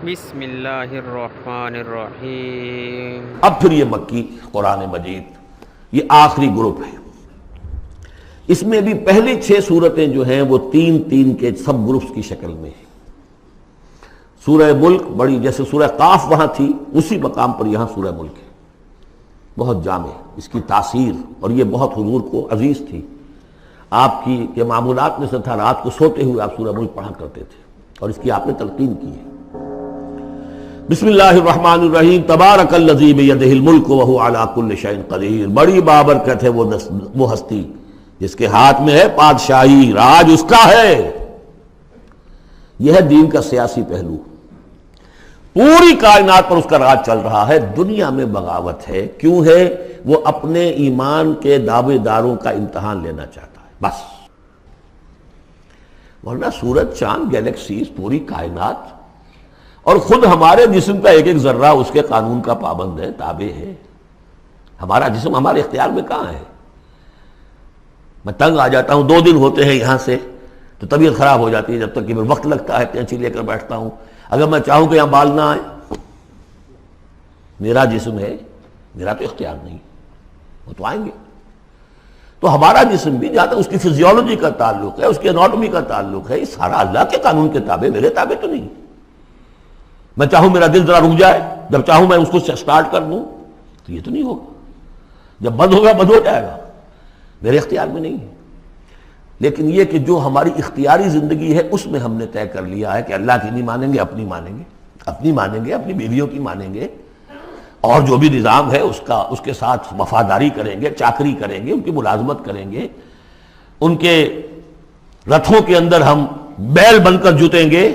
بسم اللہ الرحمن الرحیم۔ اب پھر یہ مکی قرآن مجید یہ آخری گروپ ہے۔ اس میں بھی پہلی 6 صورتیں جو ہیں وہ 3 کے سب گروپس کی شکل میں ہیں۔ سورہ ملک بڑی، جیسے سورہ قاف وہاں تھی اسی مقام پر یہاں سورہ ملک ہے، بہت جامع، اس کی تاثیر، اور یہ بہت حضور کو عزیز تھی۔ آپ کی یہ معمولات میں سے تھا، رات کو سوتے ہوئے آپ سورہ ملک پڑھا کرتے تھے اور اس کی آپ نے تلقین کی ہے۔ بسم اللہ الرحمن الرحیم، تبارک الذی بیدہ الملک وہو علی کل شیء قدیر۔ بڑی بابرکت ہے وہ ہستی جس کے ہاتھ میں ہے بادشاہی، راج اس کا ہے۔ یہ ہے دین کا سیاسی پہلو، پوری کائنات پر اس کا راج چل رہا ہے۔ دنیا میں بغاوت ہے، کیوں ہے؟ وہ اپنے ایمان کے دعوے داروں کا امتحان لینا چاہتا ہے بس، ورنہ سورج، چاند، گیلیکسیز، پوری کائنات اور خود ہمارے جسم کا ایک ذرہ اس کے قانون کا پابند ہے، تابع ہے۔ ہمارا جسم ہمارے اختیار میں کہاں ہے؟ میں تنگ آ جاتا ہوں، 2 دن ہوتے ہیں یہاں سے تو طبیعت خراب ہو جاتی ہے، جب تک کہ وقت لگتا ہے کینچی لے کر بیٹھتا ہوں۔ اگر میں چاہوں کہ یہاں بال نہ آئے، میرا جسم ہے، میرا تو اختیار نہیں، وہ تو آئیں گے۔ تو ہمارا جسم بھی جہاں تک اس کی فزیولوجی کا تعلق ہے، اس کی اناٹومی کا تعلق ہے، یہ سارا اللہ کے قانون کے تابع، میرے تابع تو نہیں۔ میں چاہوں میرا دل ذرا رک جائے، جب چاہوں میں اس کو سٹارٹ کر دوں تو یہ تو نہیں ہوگا، جب بند ہوگا بند ہو جائے گا، میرے اختیار میں نہیں ہے۔ لیکن یہ کہ جو ہماری اختیاری زندگی ہے اس میں ہم نے طے کر لیا ہے کہ اللہ کی نہیں مانیں گے، اپنی مانیں گے، اپنی مانیں گے، اپنی بیویوں کی مانیں گے، اور جو بھی نظام ہے اس کے ساتھ وفاداری کریں گے، چاکری کریں گے، ان کی ملازمت کریں گے، ان کے رتھوں کے اندر ہم بیل بن کر جوتیں گے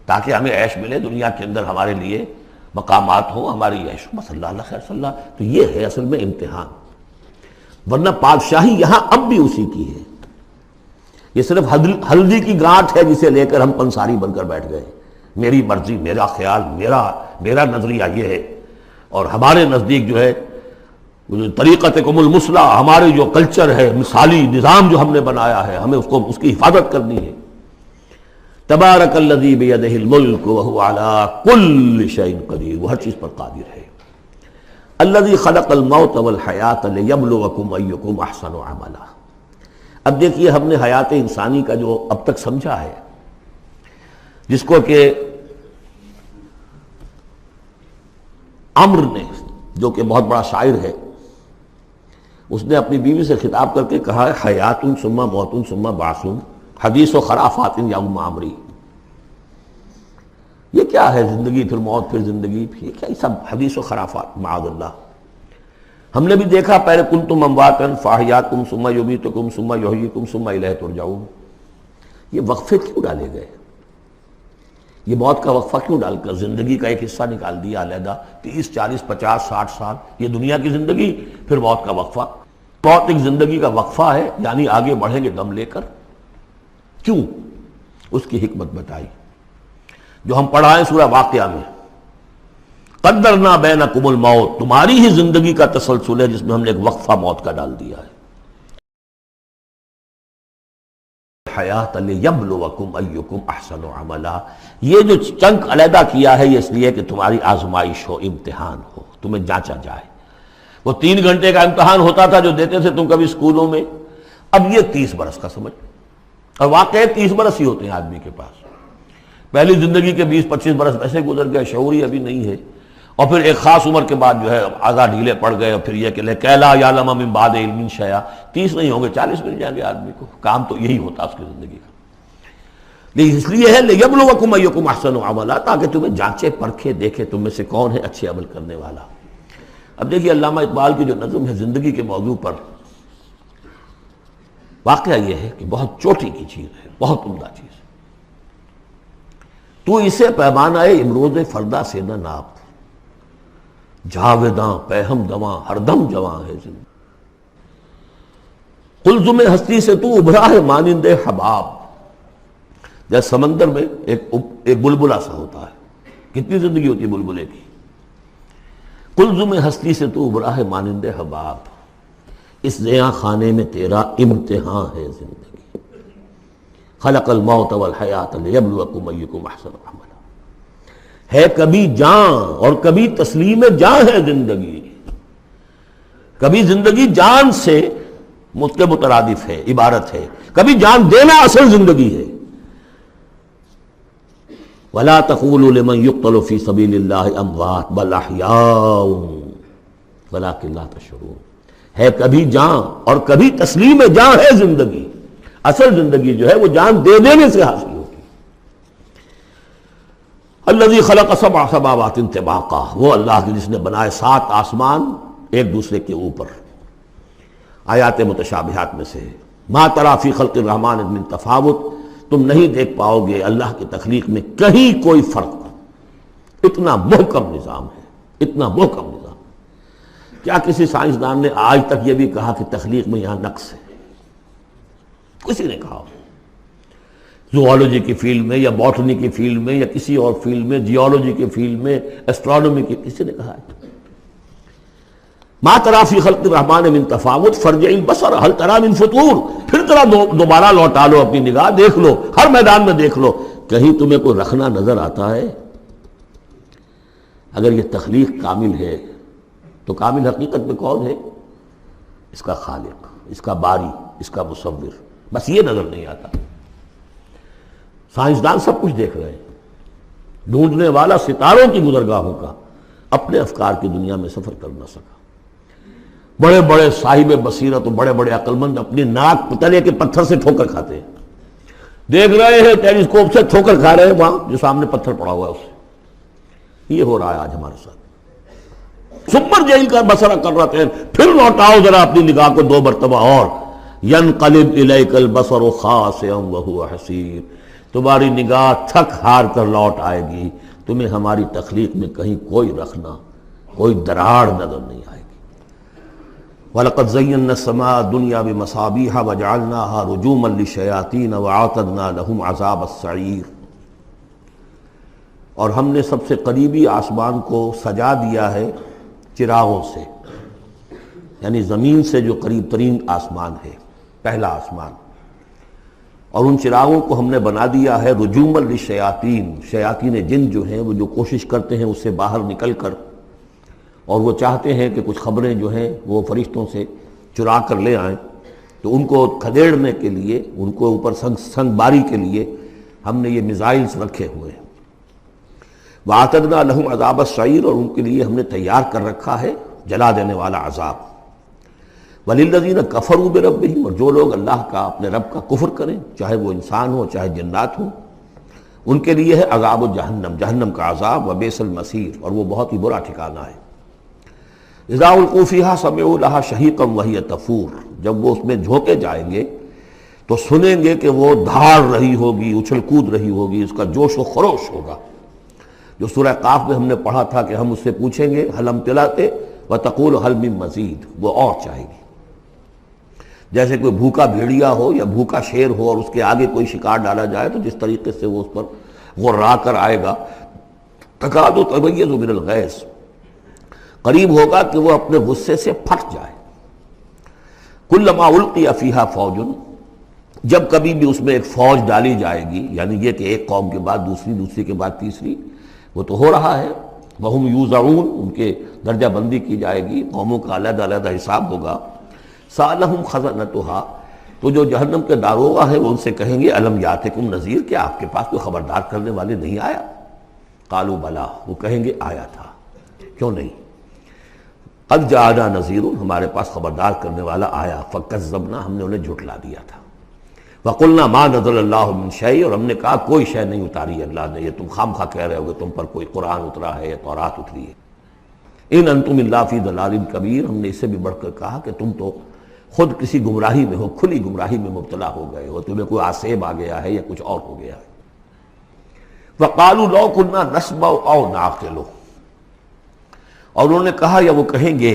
تاکہ ہمیں عیش ملے، دنیا کے اندر ہمارے لیے مقامات ہوں، ہماری عیش بس اللہ خیر صلی اللہ۔ تو یہ ہے اصل میں امتحان، ورنہ بادشاہی یہاں اب بھی اسی کی ہے۔ یہ صرف ہلدی کی گانٹھ ہے جسے لے کر ہم پنساری بن کر بیٹھ گئے، میری مرضی، میرا خیال، میرا نظریہ یہ ہے، اور ہمارے نزدیک جو ہے طریقتکم المثلی، ہمارے جو کلچر ہے، مثالی نظام جو ہم نے بنایا ہے، ہمیں اس کی حفاظت کرنی ہے۔ تبارک الذی بیدہ الملک وہو علی کل شیء قدیر، وہ ہر چیز پر قادر ہے۔ الذی خلق الموت والحیات لیبلوکم ایکم احسن عملا۔ اب دیکھیے، ہم نے حیات انسانی کا جو اب تک سمجھا ہے، جس کو کہ عمر نے، جو کہ بہت بڑا شاعر ہے، اس نے اپنی بیوی سے خطاب کر کے کہا ہے حیات ثم موت ثم بعث، حدیث و خرافات یوم عمری۔ یہ کیا ہے؟ زندگی پھر موت پھر زندگی، یہ کیا؟ یہ سب حدیث و خرافات، معاذ اللہ۔ ہم نے بھی دیکھا پہلے کنتم امواتا فاحیاکم ثم یمیتکم ثم یحییکم ثم الیہ ترجعون۔ یہ وقفے کیوں ڈالے گئے؟ یہ موت کا وقفہ کیوں ڈال کر زندگی کا ایک حصہ نکال دیا علیحدہ؟ 30 40 50 60 سال یہ دنیا کی زندگی، پھر موت کا وقفہ۔ موت ایک زندگی کا وقفہ ہے، یعنی آگے بڑھیں گے دم لے کر۔ کیوں؟ اس کی حکمت بتائی جو ہم پڑھائیں سورہ واقعہ میں، قدرنا بینکم الموت، تمہاری ہی زندگی کا تسلسل ہے جس میں ہم نے ایک وقفہ موت کا ڈال دیا ہے۔ حیات لیبلوکم ایکم احسن عملا، یہ جو چنک علیحدہ کیا ہے یہ اس لیے کہ تمہاری آزمائش ہو، امتحان ہو، تمہیں جانچا جائے۔ وہ 3 گھنٹے کا امتحان ہوتا تھا جو دیتے تھے تم کبھی اسکولوں میں، اب یہ 30 برس کا سمجھ، اور واقعی 30 برس ہی ہوتے ہیں آدمی کے پاس۔ پہلی زندگی کے 20 25 برس ویسے گزر گئے، شعور ہی ابھی نہیں ہے، اور پھر ایک خاص عمر کے بعد جو ہے آزاد ڈھیلے پڑ گئے، اور پھر یہ کہ لا یعلم من بعد علم شیئا، 30 نہیں ہوں گے 40 مل جائیں گے آدمی کو، کام تو یہی ہوتا اس کی زندگی کا۔ لیکن اس لیے ہے لیبلوکم ایکم احسن عملا، تاکہ تمہیں جانچے پرکھے دیکھے تم میں سے کون ہے اچھے عمل کرنے والا۔ اب دیکھیے علامہ اقبال کی جو نظم ہے زندگی کے موضوع پر، واقعہ یہ ہے کہ بہت چوٹی کی چیز ہے، بہت عمدہ چیز ہے۔ تو اسے پیمانہ امروز فردا سے نہ ناپ، جاویداں پہم دواں ہر دم جواں ہے زندگی۔ قلزم ہستی سے تو ابھرا ہے مانند حباب، جیسے سمندر میں ایک بلبلا سا ہوتا ہے، کتنی زندگی ہوتی ہے بلبلے کی۔ قلزم ہستی سے تو ابھرا ہے مانند حباب، اس زیاں خانے میں تیرا امتحان ہے زندگی۔ خلق الموت والحیات لیبلوکم ایکم احسن عملا۔ ہے کبھی جاں اور کبھی تسلیم جاں ہے زندگی. کبھی زندگی جان سے مترادف ہے، عبارت ہے، کبھی جان دینا اصل زندگی ہے. وَلَا تَقُولُوا لِمَنْ يُقْتَلُ فِي سَبِيلِ اللَّهِ أَمْوَاتٌ بَلْ أَحْيَاءٌ وَلَٰكِنْ لَا تَشْعُرُونَ. ہے کبھی جان اور کبھی تسلیم جاں ہے زندگی. اصل زندگی جو ہے وہ جان دے دینے سے حاصل ہوگی. الذی خلق سبع سماوات طباقا، وہ اللہ کی جس نے بنائے 7 آسمان ایک دوسرے کے اوپر. آیات متشابہات میں سے ما تری فی خلق الرحمن من تفاوت، تم نہیں دیکھ پاؤ گے اللہ کی تخلیق میں کہیں کوئی فرق. اتنا محکم نظام ہے، اتنا محکم نظام. کیا کسی سائنسدان نے آج تک یہ بھی کہا کہ تخلیق میں یہاں نقص ہے؟ کسی نے کہا؟ زوالوجی کی فیلڈ میں یا باٹنی کی فیلڈ میں یا کسی اور فیلڈ میں، جیولوجی کی فیلڈ میں، ایسٹرونومی کی، کسی نے کہا ہے؟ ما تری فی خلق الرحمن من تفاوت فارجع البصر هل تری من فطور. پھر ذرا دوبارہ لوٹا لو اپنی نگاہ، دیکھ لو، ہر میدان میں دیکھ لو، کہیں تمہیں کوئی رکھنا نظر آتا ہے؟ اگر یہ تخلیق کامل ہے تو کامل حقیقت میں کون ہے؟ اس کا خالق، اس کا باری، اس کا مصور. بس یہ نظر نہیں آتا. سائنسدان سب کچھ دیکھ رہے ہیں، ڈھونڈنے والا ستاروں کی گزرگاہوں کا اپنے افکار کی دنیا میں سفر کر نہ سکا. بڑے بڑے صاحب بصیرت اور بڑے بڑے عقل مند اپنی ناک تلے کے پتھر سے ٹھوکر کھاتے ہیں. دیکھ رہے ہیں ٹیلیسکوپ سے ٹھوکر کھا رہے ہیں وہاں جو سامنے پتھر پڑا ہوا ہے اس سے. یہ ہو رہا ہے آج ہمارے ساتھ. سپر جیل کا بسرا کر رہے ہیں، پھر لوٹاؤ ذرا اپنی نگاہ کو 2 مرتبہ اور. ینقلب الیک البصر خاسئا وہو حسیر. تمہاری نگاہ تھک ہار کر لوٹ آئے گی، تمہیں ہماری تخلیق میں کہیں کوئی رکھنا، کوئی دراڑ نظر نہیں آئے گی. وَلَقَدْ زَيَّنَّا السَّمَاءَ الدُّنْيَا بِمَصَابِيحَ وَجَعَلْنَاهَا رُجُومًا لِلشَّيَاطِينَ وَأَعْتَدْنَا لَهُمْ عَذَابَ السَّعِيرِ. اور ہم نے سب سے قریبی آسمان کو سجا دیا ہے چراغوں سے، یعنی زمین سے جو قریب ترین آسمان ہے، پہلا آسمان. اور ان چراغوں کو ہم نے بنا دیا ہے رجوما للشیاطین. شیاطین جن جو ہیں وہ جو کوشش کرتے ہیں اس سے باہر نکل کر، اور وہ چاہتے ہیں کہ کچھ خبریں جو ہیں وہ فرشتوں سے چرا کر لے آئیں، تو ان کو کھدیڑنے کے لیے، ان کو اوپر سنگ باری کے لیے ہم نے یہ میزائلز رکھے ہوئے ہیں. وَأَعْتَدْنَا لَهُمْ عَذَابَ السَّعِيرِ، اور ان کے لیے ہم نے تیار کر رکھا ہے جلا دینے والا عذاب. وَلِلَّذِينَ كَفَرُوا بِرَبِّهِمْ، اور جو لوگ اللہ کا، اپنے رب کا کفر کریں، چاہے وہ انسان ہو چاہے جنات ہوں، ان کے لیے ہے عذاب جہنم، جہنم کا عذاب. وَبِئْسَ الْمَصِيرُ، اور وہ بہت ہی برا ٹھکانہ ہے. اذا القوا فیہا سمعوا لہا شہیقا وہی تفور، جب وہ اس میں جھونکے جائیں گے تو سنیں گے کہ وہ دھاڑ رہی ہوگی، اچھل کود رہی ہوگی، اس کا جوش و خروش ہوگا. جو سورہ قاف میں ہم نے پڑھا تھا کہ ہم اس سے پوچھیں گے هل امتلأت وتقول هل من مزید، وہ اور چاہے گی. جیسے کوئی بھوکا بھیڑیا ہو یا بھوکا شیر ہو اور اس کے آگے کوئی شکار ڈالا جائے تو جس طریقے سے وہ اس پر غرا کر آئے گا، تکاد تمیز من الغیظ، قریب ہوگا کہ وہ اپنے غصے سے پھٹ جائے. کلما القی فیہا فوج، جب کبھی بھی اس میں ایک فوج ڈالی جائے گی، یعنی یہ کہ ایک قوم کے بعد دوسری، دوسری کے بعد تیسری، وہ تو ہو رہا ہے. وہم یوزعون، ان کے درجہ بندی کی جائے گی، قوموں کا علیحدہ علیحدہ حساب ہوگا. سألہم خزنتہا، تو جو جہنم کے داروغہ ہیں وہ ان سے کہیں گے الم یاتکم نذیر، کیا آپ کے پاس کوئی خبردار کرنے والے نہیں آیا؟ قالوا بلا، وہ کہیں گے آیا تھا، کیوں نہیں؟ قد جاءنا نذیر، ہمارے پاس خبردار کرنے والا آیا. فکذبنا، ہم نے انہیں جھٹلا دیا تھا. وقلنا ما نزل اللہ من شیء، اور ہم نے کہا کوئی شے نہیں اتاری اللہ نے، یہ تم خام خواہ کہہ رہے ہو کہ تم پر کوئی قرآن اترا ہے یا تورات اتری ہے. ان انتم الا فی ضلال کبیر، ہم نے اس سے بھی بڑھ کر کہا کہ تم تو خود کسی گمراہی میں ہو، کھلی گمراہی میں مبتلا ہو گئے ہو، تمہیں کوئی آسیب آ گیا ہے یا کچھ اور ہو گیا ہے. وقالوا لو كنا نسمع او نعقل، اور انہوں نے کہا یا وہ کہیں گے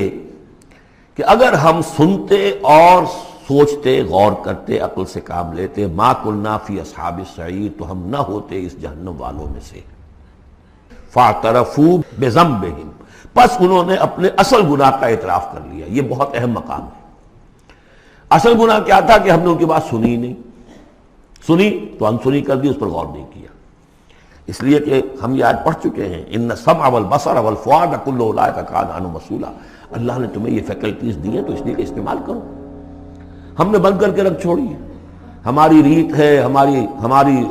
کہ اگر ہم سنتے اور سوچتے، غور کرتے، عقل سے کام لیتے، ما كنا فی اصحاب السعیر، تو ہم نہ ہوتے اس جہنم والوں میں سے. فاعترفوا بذنبہم، پس انہوں نے اپنے اصل گناہ کا اعتراف کر لیا. یہ بہت اہم مقام ہے. اصل گناہ کیا تھا کہ ہم نے ان کی بات سنی نہیں، سنی تو انسنی کر دی، اس پر غور نہیں کیا. اس لیے کہ ہم یہ آج پڑھ چکے ہیں ان السمع والبصر والفؤاد کل اولئک کان عنہ مسئولا. اللہ نے تمہیں یہ فیکلٹیز دی ہیں تو اس لیے کہ استعمال کرو. ہم نے بند کر کے رکھ چھوڑی ہے. ہماری ریت ہے, ہماری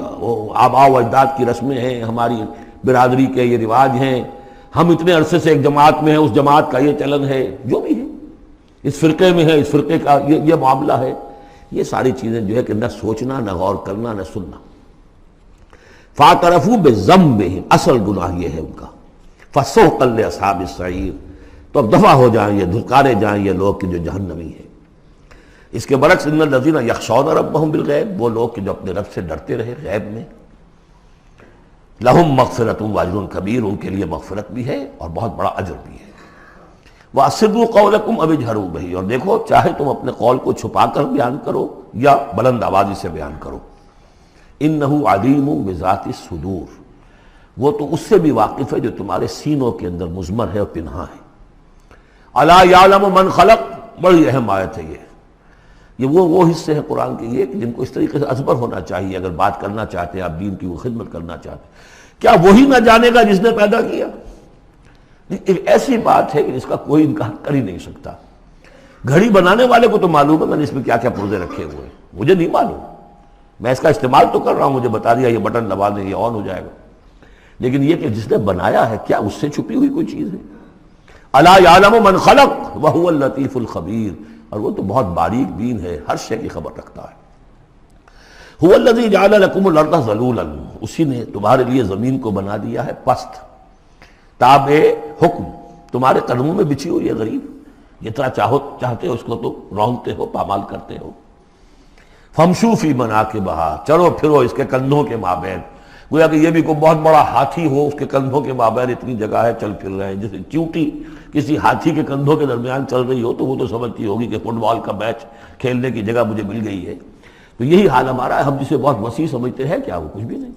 آباء و اجداد کی رسمیں ہیں, ہماری برادری کے یہ رواج ہیں, ہم اتنے عرصے سے ایک جماعت میں ہیں, اس جماعت کا یہ چلن ہے, جو بھی ہے اس فرقے میں ہے, اس فرقے کا یہ معاملہ ہے. یہ ساری چیزیں جو ہے کہ نہ سوچنا, نہ غور کرنا, نہ سننا. فاعترفوا بذنبہم, اصل گناہ یہ ہے ان کا. فسحقا لاصحاب السعیر, تو اب دفع ہو جائیں یہ, دھتکارے جائیں یہ لوگ کہ جو جہنمی ہیں. اس کے برعکس ان الذین یخشون ربہم بالغیب, وہ لوگ کہ جو اپنے رب سے ڈرتے رہے غیب میں, لہم مغفرۃ واجر کبیر, ان کے لیے مغفرت بھی ہے اور بہت بڑا اجر بھی ہے. واسروا قولکم او اجہروا بہ, اور دیکھو چاہے تم اپنے قول کو چھپا کر بیان کرو یا بلند آوازی سے بیان کرو. انہ علیم بذات الصدور, وہ تو اس سے بھی واقف ہے جو تمہارے سینوں کے اندر مضمر ہے اور پنہاں ہے. الا یعلم من خلق, بڑی اہم آیت ہے یہ وہ حصے ہیں قرآن کے یہ کہ جن کو اس طریقے سے ازبر ہونا چاہیے اگر بات کرنا چاہتے ہیں, آپ دین کی وہ خدمت کرنا چاہتے ہیں. کیا وہی نہ جانے گا جس نے پیدا کیا؟ ایک ایسی بات ہے کہ جس کا کوئی انکار کر ہی نہیں سکتا. گھڑی بنانے والے کو تو معلوم ہے میں نے اس میں کیا کیا پرزے رکھے ہوئے ہیں, مجھے نہیں معلوم. میں اس کا استعمال تو کر رہا ہوں, مجھے بتا دیا یہ بٹن دبا دیں یہ آن ہو جائے گا, لیکن یہ کہ جس نے بنایا ہے کیا اس سے چھپی ہوئی کوئی چیز ہے؟ الا یعلم من خلق وهو اللطیف الخبیر, اور وہ تو بہت باریک بین ہے, ہر شے کی خبر رکھتا ہے. هو الذی جعل لکم الارض ذلولا, اسی نے تمہارے لیے زمین کو بنا دیا ہے پست, تابع حکم, تمہارے قدموں میں بچھی ہوئی ہے غریب, جتنا چاہتے ہو اس کو تو رونتے ہو, پامال کرتے ہو. فمشوا فی مناکبہا, چلو پھرو اس کے کندھوں کے مابین. گویا کہ یہ بھی کوئی بہت بڑا ہاتھی ہو, اس کے کندھوں کے مابین اتنی جگہ ہے, چل پھر رہے ہیں. جیسے چیونٹی کسی ہاتھی کے کندھوں کے درمیان چل رہی ہو تو وہ تو سمجھتی ہوگی کہ فٹ بال کا میچ کھیلنے کی جگہ مجھے مل گئی ہے. تو یہی حال ہمارا ہے, ہم جسے بہت وسیع سمجھتے ہیں کیا وہ کچھ بھی نہیں.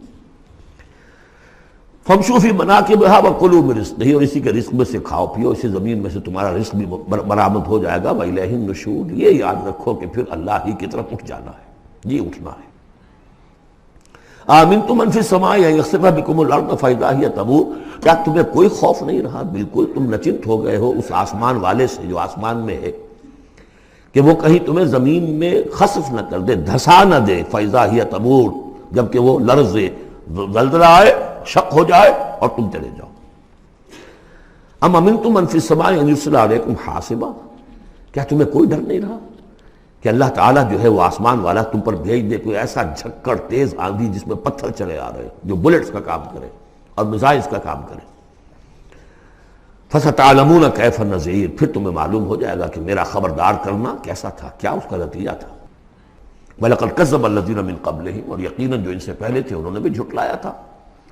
فمشوا فی مناکبہا وکلوا من رزقہ, اور اسی کے رزق میں سے کھاؤ پیو, اسی زمین میں سے تمہارا رزق بھی برآمد ہو جائے گا. وإلیہ النشور, یہ یاد رکھو کہ پھر اللہ ہی کی طرف اٹھ جانا ہے, جی اٹھنا ہے. آمنتم من فی السماء ان یخسف بکم الارض فاذا ہی تمور, کیا تمہیں کوئی خوف نہیں رہا؟ بالکل تم نچنت ہو گئے ہو اس آسمان والے سے جو آسمان میں ہے کہ وہ کہیں تمہیں زمین میں خسف نہ کر دے, دھسا نہ دے. فاذا ہی تمور, جبکہ وہ لرزے, زلزلہ آئے, شق ہو جائے اور تم چلے جاؤ. ام امنتم من فی السماء ان یرسل علیکم حاصبا, کیا تمہیں کوئی ڈر نہیں رہا کہ اللہ تعالیٰ جو ہے وہ آسمان والا تم پر بھیج دے کوئی ایسا جھکڑ تیز آندھی جس میں پتھر چلے آ رہے, جو بلٹس کا کام کرے اور میزائلز کا کام کرے. فَسَتَعْلَمُونَ كَيْفَ نَذِيرٌ, پھر تمہیں معلوم ہو جائے گا کہ میرا خبردار کرنا کیسا تھا, کیا اس کا نتیجہ تھا. وَلَقَدْ كَذَّبَ الَّذِينَ مِن قَبْلِهِمْ, اور یقیناً جو ان سے پہلے تھے انہوں نے بھی جھٹلایا تھا.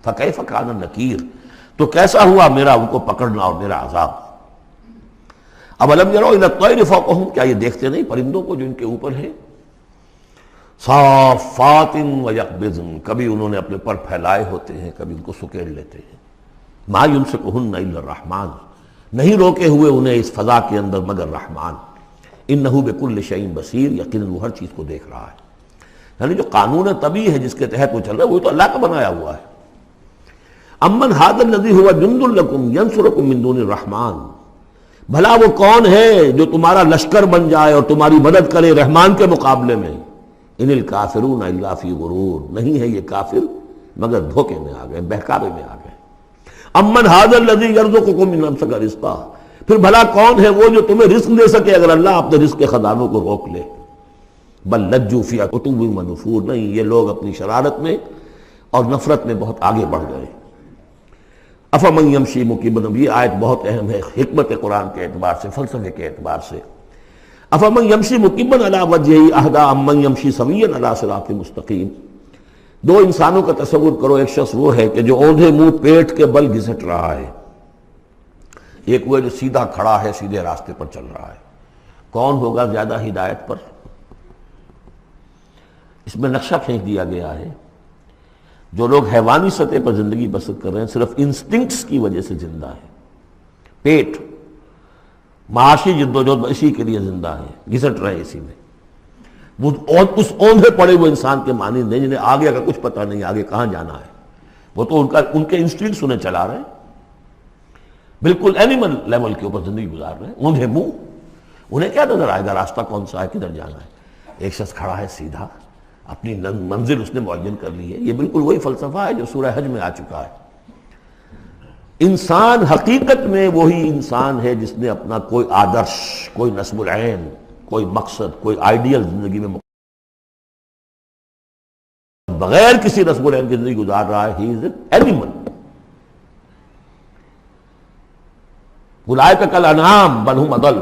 فَكَيْفَ كَانَ نَكِيرٌ, تو کیسا ہوا میرا ان کو پکڑنا اور میرا عذاب. اَوَلَمْ يَرَوْا إِلَى الطَّيْرِ فَوْقَهُمْ, کیا یہ دیکھتے نہیں پرندوں کو جو ان کے اوپر ہیں. صَافَّاتٍ وَيَقْبِضْنَ, کبھی انہوں نے اپنے پر پھیلائے ہوتے ہیں, کبھی ان کو سکیڑ لیتے ہیں. مَا يُمْسِكُهُنَّ إِلَّا الرَّحْمَٰنُ, نہیں روکے ہوئے انہیں اس فضا کے اندر مگر رحمان. انہ بکل شیء بصیر, یقیناً وہ ہر چیز کو دیکھ رہا ہے. یعنی جو قانون طبیعی ہے جس کے تحت وہ چل رہا ہے وہ تو اللہ کا بنایا ہوا ہے. امن ھذا الذی هو جند لکم ینصرکم من دون الرحمن, بھلا وہ کون ہے جو تمہارا لشکر بن جائے اور تمہاری مدد کرے رحمان کے مقابلے میں. ان الکافرون الا فی غرور, نہیں ہے یہ کافر مگر دھوکے میں آ گئے, بہکاوے میں آ گئے. امن ھذا الذی یرزقکم من امسک رزقا, پھر بھلا کون ہے وہ جو تمہیں رزق دے سکے اگر اللہ اپنے رزق کے خزانوں کو روک لے. بل لجوا فی عتو و نفور, نہیں یہ لوگ اپنی شرارت میں اور نفرت میں بہت آگے بڑھ گئے. افمن یمشی مکبا, یہ آیت بہت اہم ہے حکمت قرآن کے اعتبار سے, فلسفے کے اعتبار سے. افمن یمشی مکبا علی وجہہ اہدی امن یمشی سویا علی صراط مستقیم. دو انسانوں کا تصور کرو, ایک شخص وہ ہے کہ جو اوندھے منہ پیٹ کے بل گھسٹ رہا ہے, ایک وہ جو سیدھا کھڑا ہے سیدھے راستے پر چل رہا ہے. کون ہوگا زیادہ ہدایت پر؟ اس میں نقشہ کھینچ دیا گیا ہے. جو لوگ حیوانی سطح پر زندگی بسر کر رہے ہیں صرف انسٹنکٹس کی وجہ سے زندہ ہیں, پیٹ معاشی جدوجہد اسی کے لیے زندہ ہیں, گھسٹ رہے ہیں اسی میں. وہ اس اوندھے پڑے ہوئے انسان کے مانند نہیں جنہیں آگے کا کچھ پتہ نہیں, آگے کہاں جانا ہے. وہ تو ان کے انسٹنکٹس انہیں چلا رہے ہیں، بالکل اینیمل لیول کے اوپر زندگی گزار رہے ہیں، اونھے منہ، انہیں کیا نظر آئے گا راستہ کون سا ہے، کدھر جانا ہے؟ ایک شخص کھڑا ہے سیدھا، اپنی منزل اس نے معین کر لی ہے۔ یہ بالکل وہی فلسفہ ہے جو سورہ حج میں آ چکا ہے۔ انسان حقیقت میں وہی انسان ہے جس نے اپنا کوئی آدرش، کوئی نصب العین، کوئی مقصد، کوئی آئیڈیل زندگی میں بغیر کسی نصب العین کی زندگی گزار رہا ہے۔ ہی از این اینیمل۔ اولئک کالانعام بل ھم اضل۔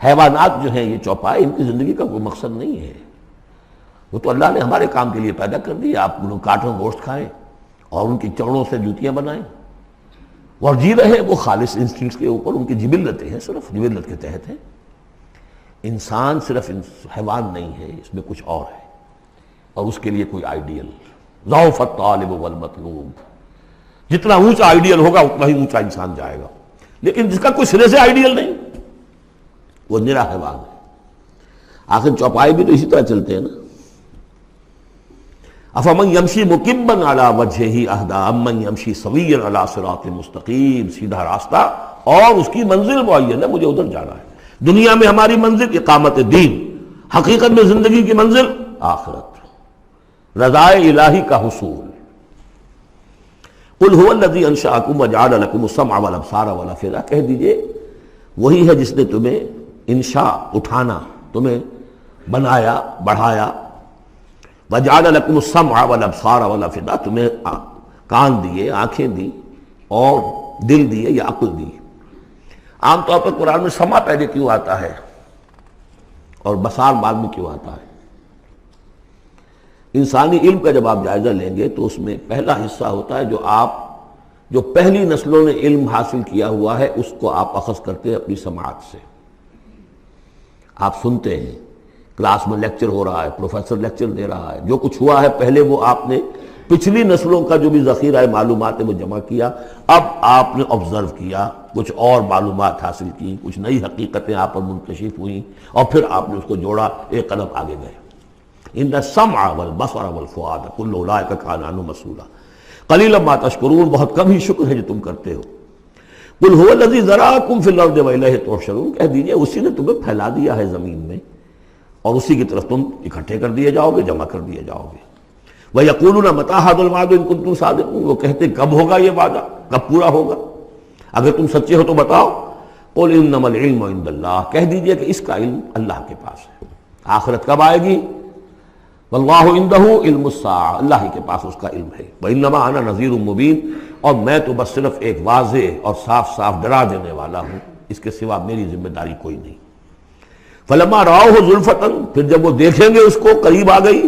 حیوانات جو ہیں یہ چوپائے، ان کی زندگی کا کوئی مقصد نہیں ہے۔ وہ تو اللہ نے ہمارے کام کے لیے پیدا کر دی، آپ انہوں کاٹوں گوشت کھائیں اور ان کی چڑوں سے جوتیاں بنائیں اور جی رہے ہیں وہ خالص انسٹنکٹس کے اوپر، ان کی جبلتیں ہیں، صرف جبلت کے تحت ہیں۔ انسان صرف حیوان نہیں ہے، اس میں کچھ اور ہے، اور اس کے لیے کوئی آئیڈیل۔ ضعف الطالب والمطلوب، جتنا اونچا آئیڈیل ہوگا اتنا ہی اونچا انسان جائے گا، لیکن جس کا کوئی سرے سے آئیڈیل نہیں وہ نرا حیوان ہے۔ آخر چوپائے بھی تو اسی طرح چلتے ہیں نا۔ افمن یمشی مکبا علی وجہہ اہدی امن یمشی سویا علی صراط مستقیم، سیدھا راستہ اور اس کی منزل معین ہے، مجھے ادھر جانا ہے۔ دنیا میں ہماری منزل اقامت دین، حقیقت میں زندگی کی منزل آخرت، رضائے الہی کا حصول۔ قل هو الذی انشأکم وجعل لکم السمع والابصار والافئدہ، کہہ دیجئے وہی ہے جس نے تمہیں انشاء، اٹھانا، تمہیں بنایا، بڑھایا، وجعل لکم السمع والابصار والافئدہ، تمہیں کان دیے، آنکھیں دی اور دل دیے یا عقل دی۔ عام طور پر قرآن میں سمع پہلے کیوں آتا ہے اور بصار بعد میں کیوں آتا ہے؟ انسانی علم کا جب آپ جائزہ لیں گے تو اس میں پہلا حصہ ہوتا ہے جو پہلی نسلوں نے علم حاصل کیا ہوا ہے، اس کو آپ اخذ کرتے ہیں اپنی سماعت سے۔ آپ سنتے ہیں، کلاس میں لیکچر ہو رہا ہے، پروفیسر لیکچر دے رہا ہے، جو کچھ ہوا ہے پہلے وہ آپ نے پچھلی نسلوں کا جو بھی ذخیرہ معلومات ہے وہ جمع کیا، اب آپ نے آبزرو کیا، کچھ اور معلومات حاصل کی، کچھ نئی حقیقتیں آپ پر منکشف ہوئیں، اور پھر آپ نے اس کو جوڑا، ایک قدم آگے گئے۔ ان السمع والبصر والفؤاد کل اولئک کان عنہ مسئولا قلیلا ما تشکرون، بہت کم ہی شکر ہے جو تم کرتے ہو۔ قل هو الذی ذراکم فی الارض والیہ تحشرون، کہہ دیجئے اسی نے تمہیں پھیلا دیا ہے زمین میں اور اسی کی طرف تم اکٹھے کر دیے جاؤ گے، جمع کر دیے جاؤ گے۔ وَيَقُولُونَ مَتَىٰ هَٰذَا الْوَعْدُ إِن كُنتُمْ صَادِقِينَ، وہ کہتے کب ہوگا یہ وعدہ، کب پورا ہوگا، اگر تم سچے ہو تو بتاؤ۔ قُلْ إِنَّمَا الْعِلْمُ عِندَ اللَّهِ، کہہ دیجئے کہ اس کا علم اللہ کے پاس ہے۔ آخرت کب آئے گی؟ وَاللَّهُ عِندَهُ عِلْمُ السَّاعَةِ، اللہ ہی کے پاس اس کا علم ہے۔ وَإِنَّمَا أَنَا نَذِيرٌ مُّبِينٌ، اور میں تو بس صرف ایک واضح اور صاف صاف ڈرا دینے والا ہوں، اس کے سوا میری ذمہ داری کوئی نہیں۔ فَلَمَّا رَأَوْهُ زُلْفَةً، پھر جب وہ دیکھیں گے اس کو، قریب آ گئی،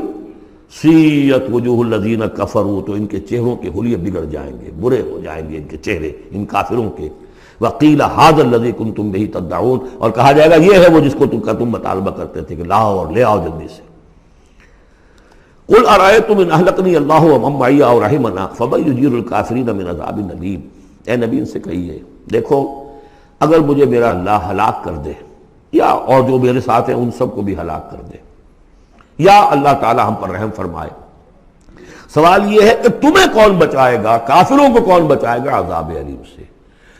سیئت وجوہ الذین کفروا، تو ان کے چہروں کے حلیے بگڑ جائیں گے، برے ہو جائیں گے ان کے چہرے، ان کافروں کے۔ وقیل ھذا الذی کنتم بہ تدعون، اور کہا جائے گا یہ ہے وہ جس کو تم مطالبہ کرتے تھے کہ لاؤ اور لے آؤ جلدی سے۔ قل ارأیتم ان اہلکنی اللہ ومن معی او رحمنا فمن یجیر الکافرین من عذاب الیم، اے نبی ان سے کہیے دیکھو اگر مجھے میرا اللہ ہلاک کر دے، یا اور جو میرے ساتھ ہیں ان سب کو بھی ہلاک کر دے، یا اللہ تعالی ہم پر رحم فرمائے، سوال یہ ہے کہ تمہیں کون بچائے گا، کافروں کو کون بچائے گا عذاب علیم سے؟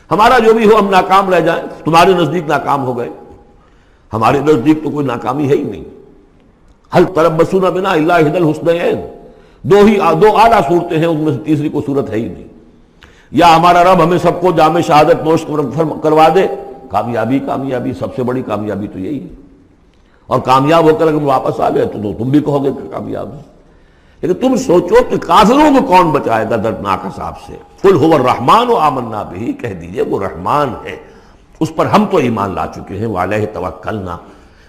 ہمارا جو بھی ہو ہم ناکام رہ جائیں، تمہارے نزدیک ناکام ہو گئے، ہمارے نزدیک تو کوئی ناکامی ہے ہی نہیں۔ حل تربصون بنا الا احدی الحسنیین، دو اعلیٰ صورتیں ہیں، ان میں سے تیسری کوئی صورت ہے ہی نہیں۔ یا ہمارا رب ہمیں سب کو جام شہادت نوش کروا دے، کامیابی کامیابی، سب سے بڑی کامیابی تو یہی ہے، اور کامیاب ہو کر اگر واپس آ گئے تو تم بھی کہو گے کہ کامیاب ہے۔ لیکن تم سوچو کہ کافروں کو کون بچائے گا دردناک عذاب سے؟ قل هو الرحمن آمنا بہ، کہہ دیجئے وہ رحمان ہے، اس پر ہم تو ایمان لا چکے ہیں، وعلیہ توکلنا،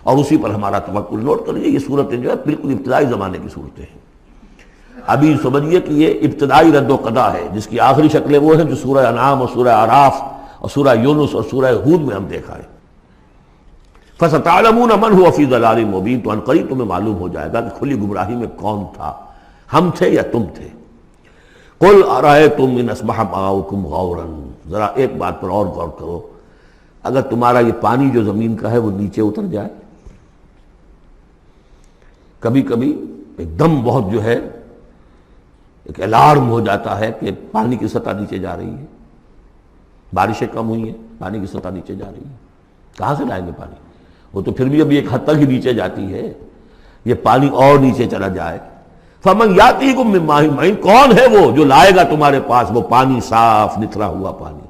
اور اسی پر ہمارا توکل۔ نوٹ کر لیجیے یہ صورتیں جو ہے بالکل ابتدائی زمانے کی صورتیں ہیں۔ ابھی سمجھیے کہ یہ ابتدائی رد و قضا ہے، جس کی آخری شکلیں وہ ہیں جو سورہ انعام اور سورہ اعراف اور سورہ یونس اور سورہ ہود میں ہم دیکھا ہے۔ فَسَتَعْلَمُونَ مَنْ هُوَ فِي ضَلَالٍ مُبِينٍ، تو عنقریب تمہیں معلوم ہو جائے گا کہ کھلی گمراہی میں کون تھا، ہم تھے یا تم تھے۔ قُلْ أَرَأَيْتُمْ إِنْ أَصْبَحَ مَاؤُكُمْ غَوْرًا، ذرا ایک بات پر اور غور کرو، اگر تمہارا یہ پانی جو زمین کا ہے وہ نیچے اتر جائے، کبھی کبھی ایک دم بہت جو ہے ایک الارم ہو جاتا ہے کہ پانی کی سطح نیچے جا رہی ہے، بارشیں کم ہوئی ہیں، پانی کی سطح نیچے جا رہی ہے، کہاں سے لائیں گے پانی؟ وہ تو پھر بھی ابھی ایک حد تک ہی نیچے جاتی ہے، یہ پانی اور نیچے چلا جائے۔ فَمَنْ يَأْتِيكُم مِّن مَّاءٍ مَّعِينٍ، کون ہے وہ جو لائے گا تمہارے پاس وہ پانی صاف نتھرا ہوا پانی؟